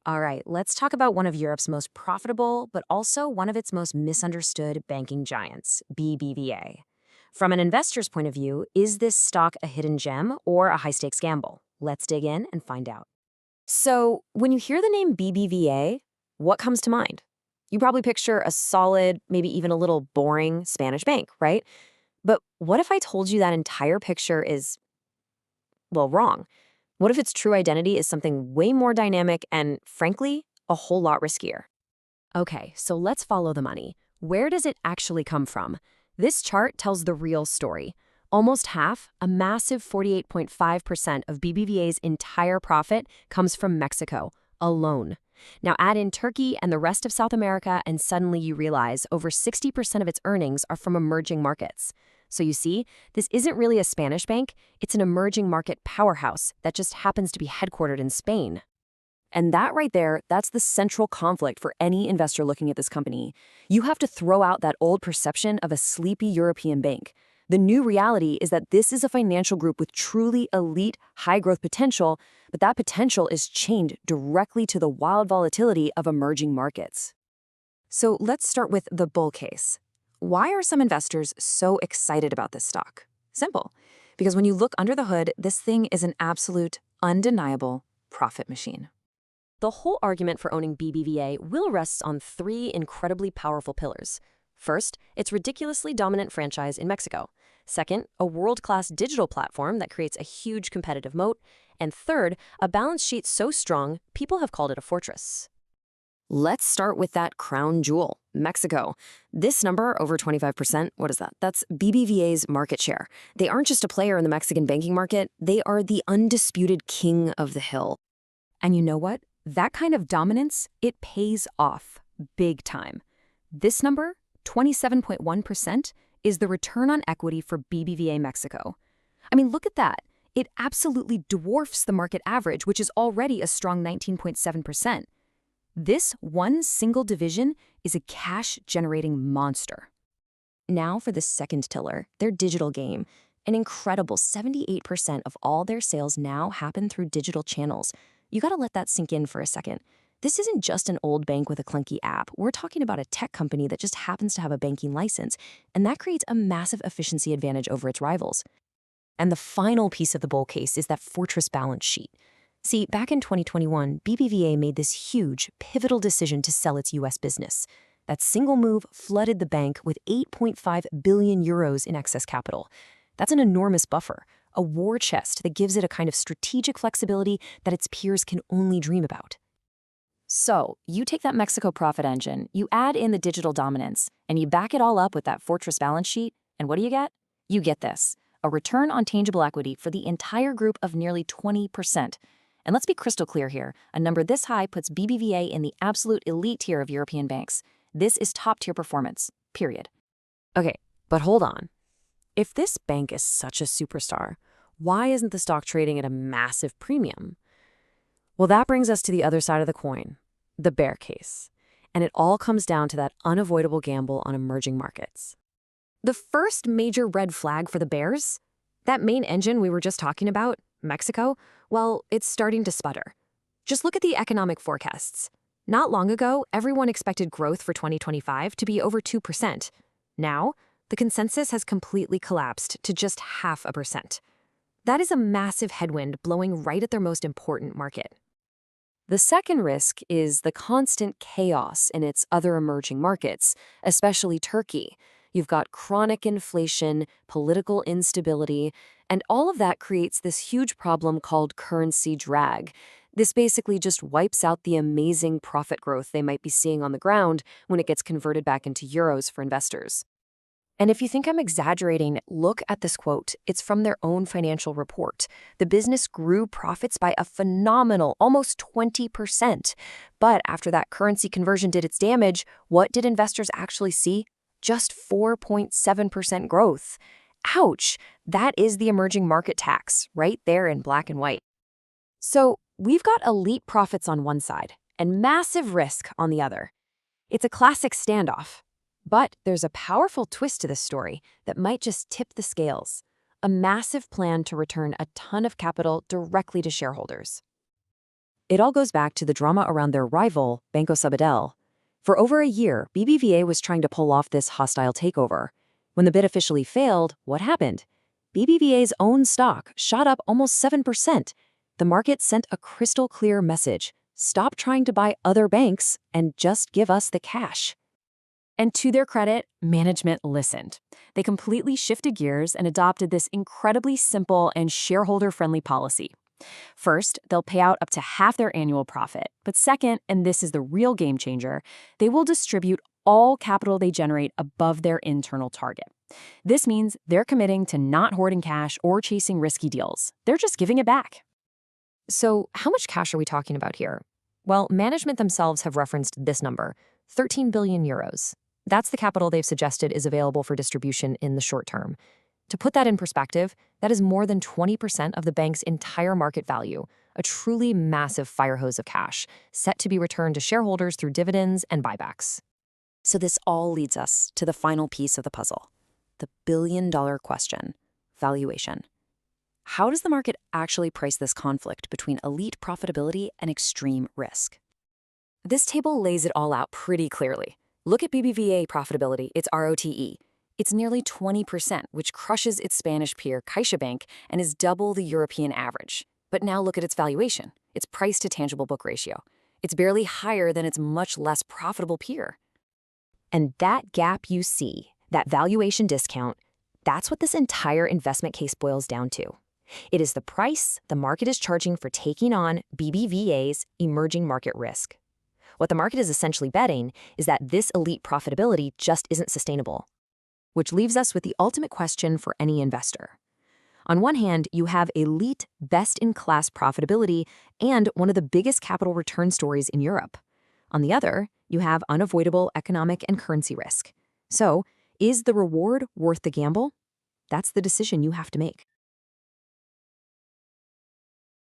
All right, let's talk about one of Europe's most profitable, but also one of its most misunderstood banking giants, BBVA. From an investor's point of view, is this stock a hidden gem or a high-stakes gamble? Let's dig in and find out. So, when you hear the name BBVA, what comes to mind? You probably picture a solid, maybe even a little boring Spanish bank, right? But what if I told you that entire picture is, well, wrong? What if its true identity is something way more dynamic and, frankly, a whole lot riskier? Okay, so let's follow the money. Where does it actually come from? This chart tells the real story. Almost half, a massive 48.5% of BBVA's entire profit comes from Mexico alone. Now add in Turkey and the rest of South America, and suddenly you realize over 60% of its earnings are from emerging markets. So you see, this isn't really a Spanish bank, it's an emerging market powerhouse that just happens to be headquartered in Spain. And that right there, that's the central conflict for any investor looking at this company. You have to throw out that old perception of a sleepy European bank. The new reality is that this is a financial group with truly elite, high-growth potential, but that potential is chained directly to the wild volatility of emerging markets. So let's start with the bull case. Why are some investors so excited about this stock? Simple. Because when you look under the hood, this thing is an absolute, undeniable profit machine. The whole argument for owning BBVA will rest on three incredibly powerful pillars. First, its ridiculously dominant franchise in Mexico. Second, a world-class digital platform that creates a huge competitive moat. And third, a balance sheet so strong, people have called it a fortress. Let's start with that crown jewel, Mexico. This number, over 25%, what is that? That's BBVA's market share. They aren't just a player in the Mexican banking market, they are the undisputed king of the hill. And you know what? That kind of dominance, it pays off big time. This number, 27.1%, is the return on equity for BBVA Mexico. I mean, look at that. It absolutely dwarfs the market average, which is already a strong 19.7%. This one single division is a cash-generating monster. Now for the second pillar, their digital game. An incredible 78% of all their sales now happen through digital channels. You gotta let that sink in for a second. This isn't just an old bank with a clunky app. We're talking about a tech company that just happens to have a banking license, and that creates a massive efficiency advantage over its rivals. And the final piece of the bull case is that fortress balance sheet. See, back in 2021, BBVA made this huge, pivotal decision to sell its US business. That single move flooded the bank with 8.5 billion euros in excess capital. That's an enormous buffer, a war chest that gives it a kind of strategic flexibility that its peers can only dream about. So, you take that Mexico profit engine, you add in the digital dominance, and you back it all up with that fortress balance sheet, and what do you get? You get this, a return on tangible equity for the entire group of nearly 20%. And let's be crystal clear here, a number this high puts BBVA in the absolute elite tier of European banks. This is top-tier performance, period. Okay, but hold on. If this bank is such a superstar, why isn't the stock trading at a massive premium? Well, that brings us to the other side of the coin, the bear case. And it all comes down to that unavoidable gamble on emerging markets. The first major red flag for the bears? That main engine we were just talking about, Mexico, well, it's starting to sputter. Just look at the economic forecasts. Not long ago, everyone expected growth for 2025 to be over 2%. Now, the consensus has completely collapsed to just 0.5%. That is a massive headwind blowing right at their most important market. The second risk is the constant chaos in its other emerging markets, especially Turkey. You've got chronic inflation, political instability, and all of that creates this huge problem called currency drag. This basically just wipes out the amazing profit growth they might be seeing on the ground when it gets converted back into euros for investors. And if you think I'm exaggerating, look at this quote. It's from their own financial report. The business grew profits by a phenomenal almost 20%. But after that currency conversion did its damage, what did investors actually see? Just 4.7% growth. Ouch! That is the emerging market tax, right there in black and white. So we've got elite profits on one side and massive risk on the other. It's a classic standoff. But there's a powerful twist to this story that might just tip the scales. A massive plan to return a ton of capital directly to shareholders. It all goes back to the drama around their rival, Banco Sabadell. For over a year, BBVA was trying to pull off this hostile takeover. When the bid officially failed, what happened? BBVA's own stock shot up almost 7%. The market sent a crystal clear message: stop trying to buy other banks and just give us the cash. And to their credit, management listened. They completely shifted gears and adopted this incredibly simple and shareholder-friendly policy. First, they'll pay out up to half their annual profit. But second, and this is the real game changer, they will distribute all capital they generate above their internal target. This means they're committing to not hoarding cash or chasing risky deals. They're just giving it back. So, how much cash are we talking about here? Well, management themselves have referenced this number, 13 billion euros. That's the capital they've suggested is available for distribution in the short term. To put that in perspective, that is more than 20% of the bank's entire market value, a truly massive fire hose of cash, set to be returned to shareholders through dividends and buybacks. So this all leads us to the final piece of the puzzle, the billion-dollar question: valuation. How does the market actually price this conflict between elite profitability and extreme risk? This table lays it all out pretty clearly. Look at BBVA profitability, its ROTE. It's nearly 20%, which crushes its Spanish peer CaixaBank and is double the European average. But now look at its valuation, its price-to-tangible book ratio. It's barely higher than its much less profitable peer. And that gap you see, that valuation discount, that's what this entire investment case boils down to. It is the price the market is charging for taking on BBVA's emerging market risk. What the market is essentially betting is that this elite profitability just isn't sustainable. Which leaves us with the ultimate question for any investor. On one hand, you have elite, best-in-class profitability and one of the biggest capital return stories in Europe. On the other, you have unavoidable economic and currency risk. So, is the reward worth the gamble? That's the decision you have to make.